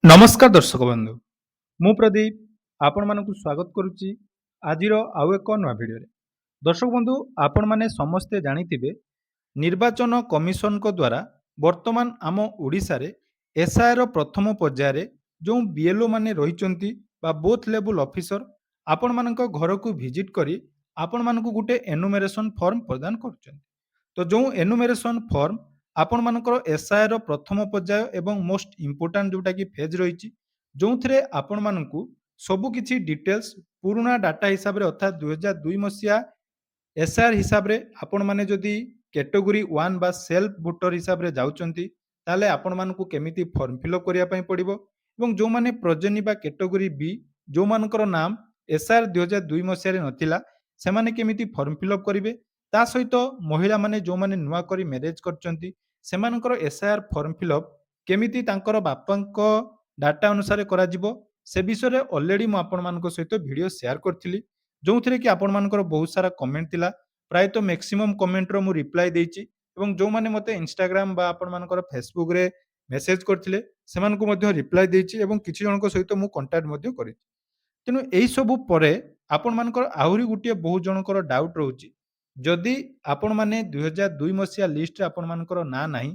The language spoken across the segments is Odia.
ନମସ୍କାର ଦର୍ଶକ ବନ୍ଧୁ, ମୁଁ ପ୍ରଦୀପ ଆପଣମାନଙ୍କୁ ସ୍ୱାଗତ କରୁଛି ଆଜିର ଆଉ ଏକ ନୂଆ ଭିଡ଼ିଓରେ। ଦର୍ଶକ ବନ୍ଧୁ, ଆପଣମାନେ ସମସ୍ତେ ଜାଣିଥିବେ ନିର୍ବାଚନ କମିଶନଙ୍କ ଦ୍ୱାରା ବର୍ତ୍ତମାନ ଆମ ଓଡ଼ିଶାରେ ଏସ୍ଆଇର ପ୍ରଥମ ପର୍ଯ୍ୟାୟରେ ଯେଉଁ ବିଏଲ୍ଓ ମାନେ ରହିଛନ୍ତି ବା ବୁଥ୍ ଲେବୁଲ୍ ଅଫିସର ଆପଣମାନଙ୍କ ଘରକୁ ଭିଜିଟ୍ କରି ଆପଣମାନଙ୍କୁ ଗୋଟେ ଏନୁମେରେସନ୍ ଫର୍ମ ପ୍ରଦାନ କରୁଛନ୍ତି। ତ ଯେଉଁ ଏନୁମେରେସନ୍ ଫର୍ମ ଆପଣମାନଙ୍କର ଏସ୍ଆଇର ପ୍ରଥମ ପର୍ଯ୍ୟାୟ ଏବଂ ମୋଷ୍ଟ ଇମ୍ପୋର୍ଟାଣ୍ଟ ଯେଉଁଟାକି ଫେଜ୍ ରହିଛି, ଯେଉଁଥିରେ ଆପଣମାନଙ୍କୁ ସବୁକିଛି ଡିଟେଲ୍ସ ପୁରୁଣା ଡାଟା ହିସାବରେ ଅର୍ଥାତ୍ 2002 ମସିହା ଏସ୍ଆର୍ ହିସାବରେ ଆପଣମାନେ ଯଦି କ୍ୟାଟେଗୋରୀ 1 ବା ସେଲ୍ଫ ଭୋଟର ହିସାବରେ ଯାଉଛନ୍ତି, ତାହେଲେ ଆପଣମାନଙ୍କୁ କେମିତି ଫର୍ମ ଫିଲ୍ଅପ୍ କରିବା ପାଇଁ ପଡ଼ିବ ଏବଂ ଯେଉଁମାନେ ପ୍ରଜନୀ ବା କ୍ୟାଟେଗୋରୀ ବି ଯେଉଁମାନଙ୍କର ନାମ ଏସ୍ଆର୍ 2002 ମସିହାରେ ନଥିଲା, ସେମାନେ କେମିତି ଫର୍ମ ଫିଲ୍ଅପ୍ କରିବେ। ତା ସହିତ ମହିଳାମାନେ ଯେଉଁମାନେ ନୂଆ କରି ମ୍ୟାରେଜ୍ କରିଛନ୍ତି, ସେମାନଙ୍କର ଏସ୍ଆଇଆର୍ ଫର୍ମ ଫିଲ୍ଅପ୍ କେମିତି ତାଙ୍କର ବାପାଙ୍କ ଡାଟା ଅନୁସାରେ କରାଯିବ, ସେ ବିଷୟରେ ଅଲରେଡ଼ି ମୁଁ ଆପଣମାନଙ୍କ ସହିତ ଭିଡ଼ିଓ ସେୟାର କରିଥିଲି, ଯେଉଁଥିରେ କି ଆପଣମାନଙ୍କର ବହୁତ ସାରା କମେଣ୍ଟ ଥିଲା। ପ୍ରାୟତଃ ମ୍ୟାକ୍ସିମମ୍ କମେଣ୍ଟର ମୁଁ ରିପ୍ଲାଏ ଦେଇଛି ଏବଂ ଯେଉଁମାନେ ମୋତେ ଇନଷ୍ଟାଗ୍ରାମ ବା ଆପଣମାନଙ୍କର ଫେସବୁକ୍ରେ ମେସେଜ କରିଥିଲେ, ସେମାନଙ୍କୁ ମଧ୍ୟ ରିପ୍ଲାଏ ଦେଇଛି ଏବଂ କିଛି ଜଣଙ୍କ ସହିତ ମୁଁ କଣ୍ଟାକ୍ଟ ମଧ୍ୟ କରିଛି। ତେଣୁ ଏହିସବୁ ପରେ ଆପଣମାନଙ୍କର ଆହୁରି ଗୋଟିଏ ବହୁତ ଜଣଙ୍କର ଡାଉଟ୍ ରହୁଛି, ଯଦି ଆପଣମାନେ 2002 ମସିହା ଲିଷ୍ଟରେ ଆପଣମାନଙ୍କର ନାଁ ନାହିଁ,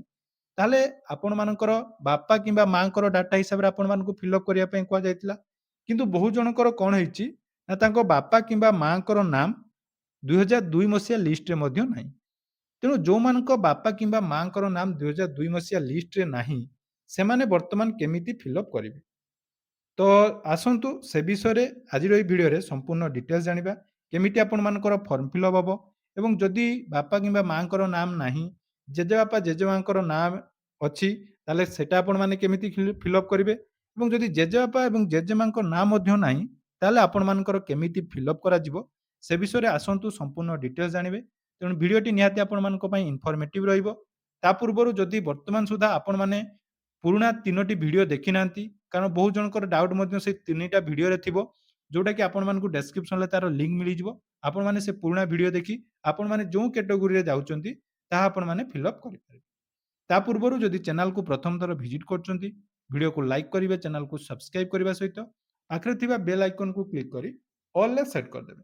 ତାହେଲେ ଆପଣମାନଙ୍କର ବାପା କିମ୍ବା ମାଆଙ୍କର ଡାଟା ହିସାବରେ ଆପଣମାନଙ୍କୁ ଫିଲ୍ଅପ୍ କରିବା ପାଇଁ କୁହାଯାଇଥିଲା। କିନ୍ତୁ ବହୁ ଜଣଙ୍କର କ'ଣ ହେଇଛି ନା ତାଙ୍କ ବାପା କିମ୍ବା ମାଆଙ୍କର ନାମ 2002 ମସିହା ଲିଷ୍ଟରେ ମଧ୍ୟ ନାହିଁ। ତେଣୁ ଯେଉଁମାନଙ୍କ ବାପା କିମ୍ବା ମାଆଙ୍କର ନାମ 2002 ମସିହା ଲିଷ୍ଟରେ ନାହିଁ, ସେମାନେ ବର୍ତ୍ତମାନ କେମିତି ଫିଲ୍ଅପ୍ କରିବେ? ତ ଆସନ୍ତୁ ସେ ବିଷୟରେ ଆଜିର ଏହି ଭିଡ଼ିଓରେ ସମ୍ପୂର୍ଣ୍ଣ ଡିଟେଲ୍ସ ଜାଣିବା। କେମିତି ଆପଣମାନଙ୍କର ଫର୍ମ ଫିଲ୍ଅପ୍ ହେବ ଏବଂ ଯଦି ବାପା କିମ୍ବା ମାଆଙ୍କର ନାମ ନାହିଁ, ଜେଜେବାପା ଜେଜେମାଆଙ୍କର ନାମ ଅଛି, ତାହେଲେ ସେଟା ଆପଣମାନେ କେମିତି ଫିଲ୍ଅପ୍ କରିବେ ଏବଂ ଯଦି ଜେଜେବାପା ଏବଂ ଜେଜେମାଆଙ୍କ ନାଁ ମଧ୍ୟ ନାହିଁ, ତାହେଲେ ଆପଣମାନଙ୍କର କେମିତି ଫିଲ୍ଅପ୍ କରାଯିବ, ସେ ବିଷୟରେ ଆସନ୍ତୁ ସମ୍ପୂର୍ଣ୍ଣ ଡିଟେଲ୍ସ ଜାଣିବେ। ତେଣୁ ଭିଡ଼ିଓଟି ନିହାତି ଆପଣମାନଙ୍କ ପାଇଁ ଇନଫର୍ମେଟିଭ୍ ରହିବ। ତା ପୂର୍ବରୁ ଯଦି ବର୍ତ୍ତମାନ ସୁଦ୍ଧା ଆପଣମାନେ ପୁରୁଣା 3ଟି ଭିଡ଼ିଓ ଦେଖିନାହାନ୍ତି, କାରଣ ବହୁତ ଜଣଙ୍କର ଡାଉଟ୍ ମଧ୍ୟ ସେଇ 3ଟା ଭିଡ଼ିଓରେ ଥିବ, ଯୋଉଟାକି ଆପଣମାନଙ୍କୁ ଡେସ୍କ୍ରିପସନ୍‌ରେ ତାର ଲିଙ୍କ୍ ମିଳିଯିବ। ଆପଣମାନେ ସେ ପୁରୁଣା ଭିଡ଼ିଓ ଦେଖି ଆପଣମାନେ ଯେଉଁ କ୍ୟାଟେଗୋରୀରେ ଯାଉଛନ୍ତି, ତାହା ଆପଣମାନେ ଫିଲ୍ଅପ୍ କରିପାରିବେ। ତା ପୂର୍ବରୁ ଯଦି ଚ୍ୟାନେଲକୁ ପ୍ରଥମ ଥର ଭିଜିଟ୍ କରୁଛନ୍ତି, ଭିଡ଼ିଓକୁ ଲାଇକ୍ କରିବେ, ଚ୍ୟାନେଲକୁ ସବସ୍କ୍ରାଇବ୍ କରିବା ସହିତ ପାଖରେ ଥିବା ବେଲ୍ ଆଇକନ୍‌କୁ କ୍ଲିକ୍ କରି ଅଲ୍‌ରେ ସେଟ୍ କରିଦେବେ।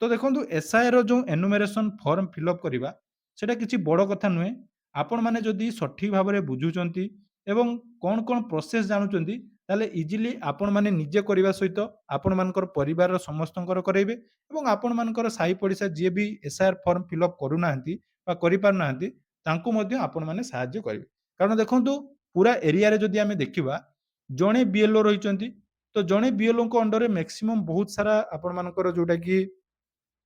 ତ ଦେଖନ୍ତୁ, ଏସ୍ଆଇର ଯେଉଁ ଏନୁମେରେସନ୍ ଫର୍ମ ଫିଲ୍ଅପ୍ କରିବା, ସେଇଟା କିଛି ବଡ଼ କଥା ନୁହେଁ। ଆପଣମାନେ ଯଦି ସଠିକ୍ ଭାବରେ ବୁଝୁଛନ୍ତି ଏବଂ କ'ଣ କ'ଣ ପ୍ରୋସେସ୍ ଜାଣୁଛନ୍ତି, ତାହେଲେ ଇଜିଲି ଆପଣମାନେ ନିଜେ କରିବା ସହିତ ଆପଣମାନଙ୍କର ପରିବାରର ସମସ୍ତଙ୍କର କରାଇବେ ଏବଂ ଆପଣମାନଙ୍କର ସାହି ପଡ଼ିଶା ଯିଏ ବି ଏସ୍ଆଇଆର୍ ଫର୍ମ ଫିଲ୍ଅପ୍ କରୁନାହାନ୍ତି ବା କରିପାରୁନାହାନ୍ତି, ତାଙ୍କୁ ମଧ୍ୟ ଆପଣମାନେ ସାହାଯ୍ୟ କରିବେ। କାରଣ ଦେଖନ୍ତୁ, ପୁରା ଏରିଆରେ ଯଦି ଆମେ ଦେଖିବା, ଜଣେ ବିଏଲ୍‌ଓ ରହିଛନ୍ତି, ତ ଜଣେ ବିଏଲ୍‌ଓଙ୍କ ଅଣ୍ଡରରେ ମ୍ୟାକ୍ସିମମ୍ ବହୁତ ସାରା ଆପଣମାନଙ୍କର ଯୋଉଟାକି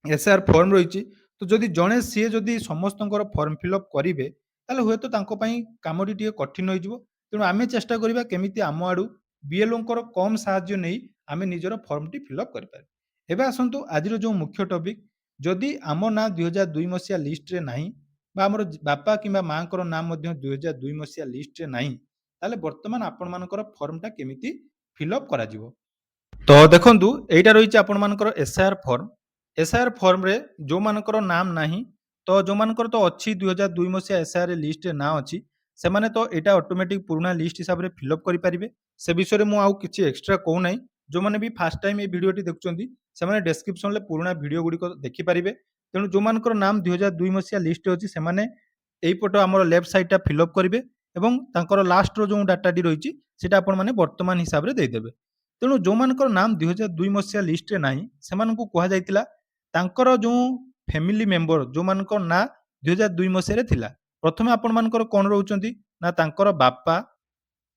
ଏସ୍ଆଇଆର୍ ଫର୍ମ ରହିଛି। ତ ଯଦି ଜଣେ ସିଏ ଯଦି ସମସ୍ତଙ୍କର ଫର୍ମ ଫିଲ୍ଅପ୍ କରିବେ, ତାହେଲେ ହୁଏତ ତାଙ୍କ ପାଇଁ କାମଟି ଟିକେ କଠିନ ହୋଇଯିବ। ତେଣୁ ଆମେ ଚେଷ୍ଟା କରିବା କେମିତି ଆମ ଆଡ଼ୁ ବିଏଲ୍‌ଓଙ୍କର କମ୍ ସାହାଯ୍ୟ ନେଇ ଆମେ ନିଜର ଫର୍ମଟି ଫିଲ୍ଅପ୍ କରିପାରିବା। ଏବେ ଆସନ୍ତୁ ଆଜିର ଯେଉଁ ମୁଖ୍ୟ ଟପିକ୍, ଯଦି ଆମ ନାଁ 2002 ମସିହା ଲିଷ୍ଟରେ ନାହିଁ ବା ଆମର ବାପା କିମ୍ବା ମାଆଙ୍କର ନାମ ମଧ୍ୟ 2002 ମସିହା ଲିଷ୍ଟରେ ନାହିଁ, ତାହେଲେ ବର୍ତ୍ତମାନ ଆପଣମାନଙ୍କର ଫର୍ମଟା କେମିତି ଫିଲ୍ଅପ୍ କରାଯିବ? ତ ଦେଖନ୍ତୁ, ଏଇଟା ରହିଛି ଆପଣମାନଙ୍କର ଏସ୍ଆଇଆର୍ ଫର୍ମ। ଏସ୍ଆଇଆର୍ ଫର୍ମରେ ଯେଉଁମାନଙ୍କର ନାମ ନାହିଁ, ତ ଯେଉଁମାନଙ୍କର ତ ଅଛି 2002 ମସିହା ଏସ୍ଆଇଆର୍ ଲିଷ୍ଟରେ ନାଁ ଅଛି, ସେମାନେ ତ ଏଇଟା ଅଟୋମେଟିକ୍ ପୁରୁଣା ଲିଷ୍ଟ ହିସାବରେ ଫିଲ୍ଅପ୍ କରିପାରିବେ। ସେ ବିଷୟରେ ମୁଁ ଆଉ କିଛି ଏକ୍ସଟ୍ରା କହୁନାହିଁ। ଯେଉଁମାନେ ବି ଫାଷ୍ଟ ଟାଇମ୍ ଏଇ ଭିଡ଼ିଓଟି ଦେଖୁଛନ୍ତି, ସେମାନେ ଡେସ୍କ୍ରିପସନ୍‌ରେ ପୁରୁଣା ଭିଡ଼ିଓ ଗୁଡ଼ିକ ଦେଖିପାରିବେ। ତେଣୁ ଯେଉଁମାନଙ୍କର ନାମ 2002 ମସିହା ଲିଷ୍ଟରେ ଅଛି, ସେମାନେ ଏଇପଟ ଆମର ଲେଫ୍ଟ ସାଇଡ଼୍‌ଟା ଫିଲ୍ଅପ୍ କରିବେ ଏବଂ ତାଙ୍କର ଲାଷ୍ଟର ଯେଉଁ ଡାଟାଟି ରହିଛି, ସେଇଟା ଆପଣମାନେ ବର୍ତ୍ତମାନ ହିସାବରେ ଦେଇଦେବେ। ତେଣୁ ଯେଉଁମାନଙ୍କର ନାମ 2002 ମସିହା ଲିଷ୍ଟରେ ନାହିଁ, ସେମାନଙ୍କୁ କୁହାଯାଇଥିଲା ତାଙ୍କର ଯେଉଁ ଫ୍ୟାମିଲି ମେମ୍ବର ଯେଉଁମାନଙ୍କ ନାଁ 2002 ମସିହାରେ ଥିଲା, ପ୍ରଥମେ ଆପଣମାନଙ୍କର କ'ଣ ରହୁଛନ୍ତି ନା ତାଙ୍କର ବାପା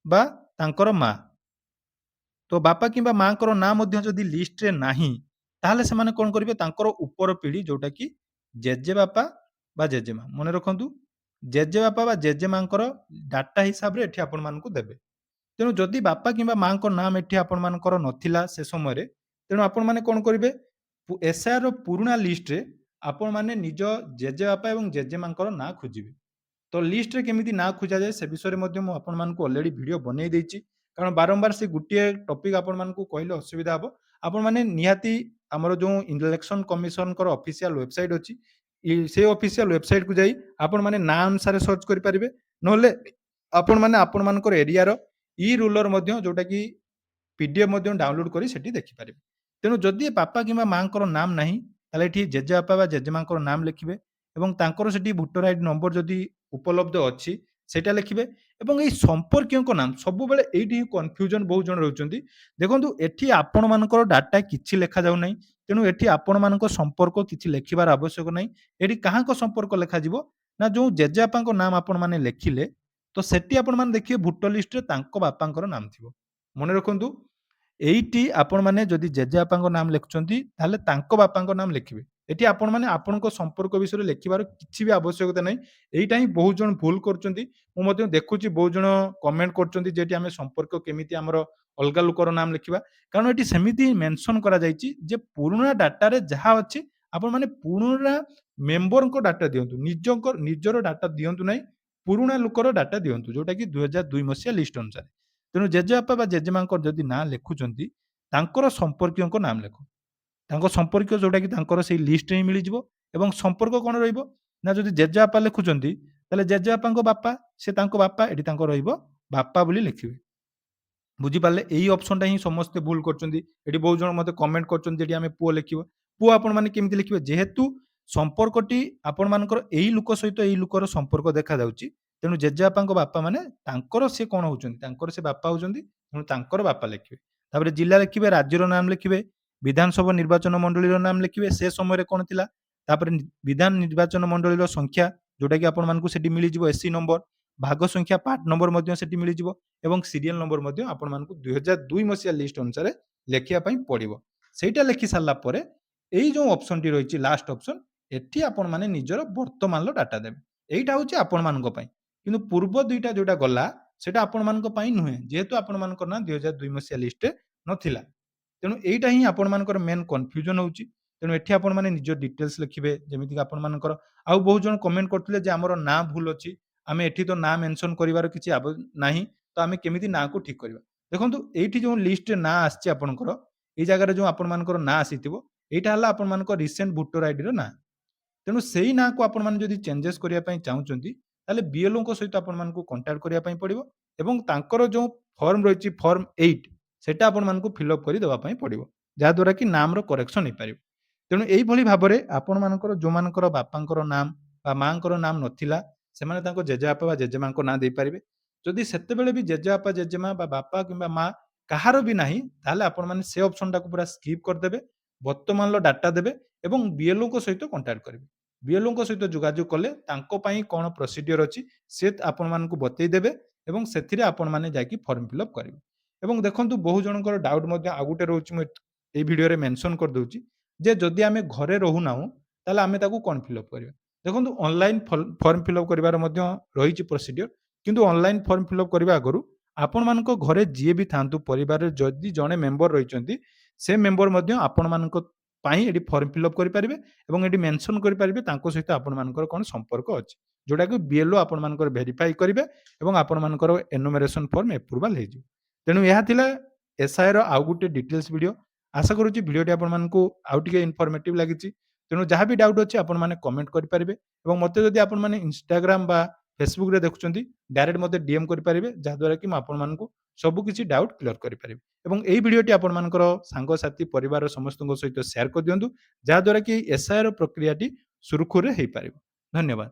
ବା ତାଙ୍କର ମା। ତ ବାପା କିମ୍ବା ମାଆଙ୍କର ନାଁ ମଧ୍ୟ ଯଦି ଲିଷ୍ଟରେ ନାହିଁ, ତାହେଲେ ସେମାନେ କ'ଣ କରିବେ, ତାଙ୍କର ଉପର ପିଢ଼ି ଯୋଉଟାକି ଜେଜେବାପା ବା ଜେଜେମା, ମନେ ରଖନ୍ତୁ ଜେଜେବାପା ବା ଜେଜେମାଙ୍କର ଡାଟା ହିସାବରେ ଏଠି ଆପଣମାନଙ୍କୁ ଦେବେ। ତେଣୁ ଯଦି ବାପା କିମ୍ବା ମାଆଙ୍କ ନାମ ଏଠି ଆପଣମାନଙ୍କର ନଥିଲା ସେ ସମୟରେ, ତେଣୁ ଆପଣମାନେ କ'ଣ କରିବେ, ଏସ୍ଆଇଆର୍‌ର ପୁରୁଣା ଲିଷ୍ଟରେ ଆପଣମାନେ ନିଜ ଜେଜେବାପା ଏବଂ ଜେଜେମାଙ୍କର ନାଁ ଖୋଜିବେ। ତ ଲିଷ୍ଟରେ କେମିତି ନାଁ ଖୋଜାଯାଏ, ସେ ବିଷୟରେ ମଧ୍ୟ ମୁଁ ଆପଣମାନଙ୍କୁ ଅଲରେଡ଼ି ଭିଡ଼ିଓ ବନେଇ ଦେଇଛି। କାରଣ ବାରମ୍ବାର ସେ ଗୋଟିଏ ଟପିକ୍ ଆପଣମାନଙ୍କୁ କହିଲେ ଅସୁବିଧା ହେବ। ଆପଣମାନେ ନିହାତି ଆମର ଯେଉଁ ଇଲେକ୍ସନ୍ କମିଶନଙ୍କର ଅଫିସିଆଲ୍ ୱେବସାଇଟ୍ ଅଛି, ସେ ଅଫିସିଆଲ୍ ୱେବସାଇଟ୍‌କୁ ଯାଇ ଆପଣମାନେ ନାଁ ଅନୁସାରେ ସର୍ଚ୍ଚ କରିପାରିବେ। ନହେଲେ ଆପଣମାନେ ଆପଣମାନଙ୍କର ଏରିଆର ଇ ରୁଲର ମଧ୍ୟ ଯୋଉଟାକି ପିଡିଏଫ୍ ମଧ୍ୟ ଡାଉନଲୋଡ୍ କରି ସେଠି ଦେଖିପାରିବେ। ତେଣୁ ଯଦି ବାପା କିମ୍ବା ମାଆଙ୍କର ନାମ ନାହିଁ, ତାହେଲେ ଏଠି ଜେଜେବାପା ବା ଜେଜେମାଙ୍କର ନାମ ଲେଖିବେ ଏବଂ ତାଙ୍କର ସେଠି ଭୋଟର ଆଇଡି ନମ୍ବର ଯଦି ଉପଲବ୍ଧ ଅଛି, ସେଇଟା ଲେଖିବେ ଏବଂ ଏଇ ସମ୍ପର୍କୀୟଙ୍କ ନାମ ସବୁବେଳେ ଏଇଠି ହିଁ କନଫ୍ୟୁଜନ ବହୁତ ଜଣ ରହୁଛନ୍ତି। ଦେଖନ୍ତୁ ଏଠି ଆପଣମାନଙ୍କର ଡାଟା କିଛି ଲେଖାଯାଉ ନାହିଁ। ତେଣୁ ଏଠି ଆପଣମାନଙ୍କ ସମ୍ପର୍କ କିଛି ଲେଖିବାର ଆବଶ୍ୟକ ନାହିଁ। ଏଠି କାହାଙ୍କ ସମ୍ପର୍କ ଲେଖାଯିବ ନା ଯୋଉ ଜେଜେବାପାଙ୍କ ନାମ ଆପଣମାନେ ଲେଖିଲେ, ତ ସେଠି ଆପଣମାନେ ଦେଖିବେ ଭୋଟର ଲିଷ୍ଟରେ ତାଙ୍କ ବାପାଙ୍କର ନାମ ଥିବ। ମନେ ରଖନ୍ତୁ ଏଇଠି ଆପଣମାନେ ଯଦି ଜେଜେବାପାଙ୍କ ନାମ ଲେଖୁଛନ୍ତି, ତାହେଲେ ତାଙ୍କ ବାପାଙ୍କ ନାମ ଲେଖିବେ। ଏଠି ଆପଣମାନେ ଆପଣଙ୍କ ସମ୍ପର୍କ ବିଷୟରେ ଲେଖିବାର କିଛି ବି ଆବଶ୍ୟକତା ନାହିଁ। ଏଇଟା ହିଁ ବହୁତ ଜଣ ଭୁଲ କରୁଛନ୍ତି। ମୁଁ ମଧ୍ୟ ଦେଖୁଛି ବହୁତ ଜଣ କମେଣ୍ଟ କରୁଛନ୍ତି ଯେ ଏଠି ଆମେ ସମ୍ପର୍କ କେମିତି ଆମର ଅଲଗା ଲୋକର ନାମ ଲେଖିବା। କାରଣ ଏଠି ସେମିତି ମେନସନ କରାଯାଇଛି ଯେ ପୁରୁଣା ଡାଟାରେ ଯାହା ଅଛି ଆପଣମାନେ ପୁରୁଣା ମେମ୍ବରଙ୍କ ଡାଟା ଦିଅନ୍ତୁ। ନିଜର ଡାଟା ଦିଅନ୍ତୁ ନାହିଁ। ପୁରୁଣା ଲୋକର ଡାଟା ଦିଅନ୍ତୁ ଯୋଉଟା କି 2002 ମସିହା ଲିଷ୍ଟ ଅନୁସାରେ। ତେଣୁ ଜେଜେବାପା ବା ଜେଜେମାଙ୍କର ଯଦି ନାଁ ଲେଖୁଛନ୍ତି, ତାଙ୍କର ସମ୍ପର୍କୀୟଙ୍କ ନାମ ଲେଖ। ତାଙ୍କ ସମ୍ପର୍କୀୟ ଯୋଉଟାକି ତାଙ୍କର ସେଇ ଲିଷ୍ଟରେ ହିଁ ମିଳିଯିବ ଏବଂ ସମ୍ପର୍କ କ'ଣ ରହିବ ନା ଯଦି ଜେଜେବାପା ଲେଖୁଛନ୍ତି, ତାହେଲେ ଜେଜେବାପାଙ୍କ ବାପା, ସେ ତାଙ୍କ ବାପା, ଏଠି ତାଙ୍କ ରହିବ ବାପା ବୋଲି ଲେଖିବେ। ବୁଝିପାରିଲେ? ଏଇ ଅପସନଟା ହିଁ ସମସ୍ତେ ଭୁଲ କରୁଛନ୍ତି। ଏଠି ବହୁତ ଜଣ ମୋତେ କମେଣ୍ଟ କରୁଛନ୍ତି ଏଠି ଆମେ ପୁଅ ଲେଖିବ। ପୁଅ ଆପଣମାନେ କେମିତି ଲେଖିବେ? ଯେହେତୁ ସମ୍ପର୍କଟି ଆପଣମାନଙ୍କର ଏଇ ଲୋକ ସହିତ ଏଇ ଲୋକର ସମ୍ପର୍କ ଦେଖାଯାଉଛି, ତେଣୁ ଜେଜେବାପାଙ୍କ ବାପା ମାନେ ତାଙ୍କର ସେ କ'ଣ ହଉଛନ୍ତି? ତାଙ୍କର ସେ ବାପା ହଉଛନ୍ତି, ତେଣୁ ତାଙ୍କର ବାପା ଲେଖିବେ। ତାପରେ ଜିଲ୍ଲା ଲେଖିବେ, ରାଜ୍ୟର ନାମ ଲେଖିବେ, ବିଧାନସଭା ନିର୍ବାଚନ ମଣ୍ଡଳୀର ନାମ ଲେଖିବେ, ସେ ସମୟରେ କ'ଣ ଥିଲା? ତାପରେ ବିଧାନ ନିର୍ବାଚନ ମଣ୍ଡଳୀର ସଂଖ୍ୟା, ଯୋଉଟାକି ଆପଣମାନଙ୍କୁ ସେଠି ମିଳିଯିବ ଏସ୍‌ସି ନମ୍ବର, ଭାଗ ସଂଖ୍ୟା ପାର୍ଟ ନମ୍ବର ମଧ୍ୟ ସେଠି ମିଳିଯିବ ଏବଂ ସିରିଆଲ ନମ୍ବର ମଧ୍ୟ ଆପଣମାନଙ୍କୁ 2002 ମସିହା ଲିଷ୍ଟ ଅନୁସାରେ ଲେଖିବା ପାଇଁ ପଡ଼ିବ। ସେଇଟା ଲେଖି ସାରିଲା ପରେ ଏଇ ଯୋଉ ଅପସନଟି ରହିଛି ଲାଷ୍ଟ ଅପସନ, ଏଠି ଆପଣମାନେ ନିଜର ବର୍ତ୍ତମାନର ଡାଟା ଦେବେ। ଏଇଟା ହଉଛି ଆପଣମାନଙ୍କ ପାଇଁ। କିନ୍ତୁ ପୂର୍ବ ଦୁଇଟା ଯୋଉଟା ଗଲା, ସେଇଟା ଆପଣମାନଙ୍କ ପାଇଁ ନୁହେଁ। ଯେହେତୁ ଆପଣମାନଙ୍କର ନାଁ 2002 ମସିହା ଲିଷ୍ଟରେ ନଥିଲା। ତେଣୁ ଏଇଟା ହିଁ ଆପଣମାନଙ୍କର ମେନ୍ କନଫ୍ୟୁଜନ ହଉଛି। ତେଣୁ ଏଠି ଆପଣମାନେ ନିଜ ଡିଟେଲ୍ସ ଲେଖିବେ। ଯେମିତିକି ଆପଣମାନଙ୍କର ଆଉ ବହୁତ ଜଣ କମେଣ୍ଟ କରୁଥିଲେ ଯେ ଆମର ନାଁ ଭୁଲ ଅଛି। ଆମେ ଏଠି ତ ନାଁ ମେନସନ କରିବାର କିଛି ନାହିଁ। ତ ଆମେ କେମିତି ନାଁକୁ ଠିକ କରିବା? ଦେଖନ୍ତୁ ଏଇଠି ଯୋଉ ଲିଷ୍ଟରେ ନାଁ ଆସିଛି ଆପଣଙ୍କର, ଏଇ ଜାଗାରେ ଯୋଉ ଆପଣମାନଙ୍କର ନାଁ ଆସିଥିବ, ଏଇଟା ହେଲା ଆପଣମାନଙ୍କ ରିସେଣ୍ଟ ଭୋଟର ଆଇଡିର ନାଁ। ତେଣୁ ସେଇ ନାଁକୁ ଆପଣମାନେ ଯଦି ଚେଞ୍ଜେସ୍ କରିବା ପାଇଁ ଚାହୁଁଛନ୍ତି, ତାହେଲେ ବିଏଲ୍‌ଓଙ୍କ ସହିତ ଆପଣମାନଙ୍କୁ କଣ୍ଟାକ୍ଟ କରିବା ପାଇଁ ପଡ଼ିବ ଏବଂ ତାଙ୍କର ଯୋଉ ଫର୍ମ ରହିଛି ଫର୍ମ 8 ସେଟା ଆପଣମାନଙ୍କୁ ଫିଲ୍ଅପ୍ କରି ଦେବା ପାଇଁ ପଡ଼ିବ। ଯାହାଦ୍ୱାରା କି ନାମର କରେକ୍ସନ ହେଇପାରିବ। ତେଣୁ ଏଇଭଳି ଭାବରେ ଆପଣମାନଙ୍କର ଯୋଉମାନଙ୍କର ବାପାଙ୍କର ନାମ ବା ମାଆଙ୍କର ନାମ ନଥିଲା, ସେମାନେ ତାଙ୍କ ଜେଜେବାପା ବା ଜେଜେମାଙ୍କ ନାଁ ଦେଇପାରିବେ। ଯଦି ସେତେବେଳେ ବି ଜେଜେବାପା, ଜେଜେମା ବା ବାପା କିମ୍ବା ମା କାହାର ବି ନାହିଁ, ତାହେଲେ ଆପଣମାନେ ସେ ଅପସନଟାକୁ ପୁରା ସ୍କିପ୍ କରିଦେବେ। ବର୍ତ୍ତମାନର ଡାଟା ଦେବେ ଏବଂ ବିଏଲ୍‌ଓଙ୍କ ସହିତ କଣ୍ଟାକ୍ଟ କରିବେ। ବିଏଲ୍‌ଓଙ୍କ ସହିତ ଯୋଗାଯୋଗ କଲେ ତାଙ୍କ ପାଇଁ କ'ଣ ପ୍ରୋସିଡିୟର ଅଛି, ସେ ଆପଣମାନଙ୍କୁ ବତେଇ ଦେବେ ଏବଂ ସେଥିରେ ଆପଣମାନେ ଯାଇକି ଫର୍ମ ଫିଲ୍ଅପ୍ କରିବେ। ଏବଂ ଦେଖନ୍ତୁ ବହୁ ଜଣଙ୍କର ଡାଉଟ୍ ମଧ୍ୟ ଆଉ ଗୋଟେ ରହୁଛି, ମୁଁ ଏଇ ଭିଡିଓରେ ମେନସନ କରିଦଉଛି ଯେ ଯଦି ଆମେ ଘରେ ରହୁନାହୁଁ, ତାହେଲେ ଆମେ ତାକୁ କ'ଣ ଫିଲ୍ଅପ୍ କରିବା? ଦେଖନ୍ତୁ ଅନଲାଇନ୍ ଫର୍ମ ଫିଲ୍ଅପ୍ କରିବାର ମଧ୍ୟ ରହିଛି ପ୍ରୋସିଡିୟର। କିନ୍ତୁ ଅନଲାଇନ୍ ଫର୍ମ ଫିଲ୍ଅପ୍ କରିବା ଆଗରୁ ଆପଣମାନଙ୍କ ଘରେ ଯିଏ ବି ଥାଆନ୍ତୁ, ପରିବାରରେ ଯଦି ଜଣେ ମେମ୍ବର ରହିଛନ୍ତି, ସେ ମେମ୍ବର ମଧ୍ୟ ଆପଣମାନଙ୍କ ପାଇଁ ଏଠି ଫର୍ମ ଫିଲ୍ଅପ୍ କରିପାରିବେ ଏବଂ ଏଠି ମେନସନ କରିପାରିବେ ତାଙ୍କ ସହିତ ଆପଣମାନଙ୍କର କ'ଣ ସମ୍ପର୍କ ଅଛି। ଯୋଉଟାକି ବିଏଲ୍‌ଓ ଆପଣମାନଙ୍କର ଭେରିଫାଇ କରିବେ ଏବଂ ଆପଣମାନଙ୍କର ଏନୁମେରେସନ ଫର୍ମ ଏପ୍ରୁଭାଲ ହେଇଯିବ। ତେଣୁ ଏହା ଥିଲା ଏସ୍‌ଆଇର ଆଉ ଗୋଟେ ଡିଟେଲ୍ସ ଭିଡିଓ। ଆଶା କରୁଛି ଭିଡିଓଟି ଆପଣମାନଙ୍କୁ ଆଉ ଟିକେ ଇନଫର୍ମେଟିଭ ଲାଗିଛି। ତେଣୁ ଯାହା ବି ଡାଉଟ୍ ଅଛି ଆପଣମାନେ କମେଣ୍ଟ କରିପାରିବେ ଏବଂ ମୋତେ ଯଦି ଆପଣମାନେ ଇନଷ୍ଟାଗ୍ରାମ ବା ଫେସବୁକରେ ଦେଖୁଛନ୍ତି, ଡାଇରେକ୍ଟ ମୋତେ ଡିଏମ୍ କରିପାରିବେ। ଯାହାଦ୍ୱାରା କି ମୁଁ ଆପଣମାନଙ୍କୁ ସବୁ କିଛି ଡାଉଟ୍ କ୍ଲିୟର କରିପାରିବି। ଏବଂ ଏହି ଭିଡିଓଟି ଆପଣମାନଙ୍କର ସାଙ୍ଗସାଥି, ପରିବାରର ସମସ୍ତଙ୍କ ସହିତ ସେୟାର କରିଦିଅନ୍ତୁ। ଯାହାଦ୍ୱାରା କି ଏସ୍‌ଆଇର ପ୍ରକ୍ରିୟାଟି ସୁରୁଖୁରୁରେ ହେଇପାରିବ। ଧନ୍ୟବାଦ।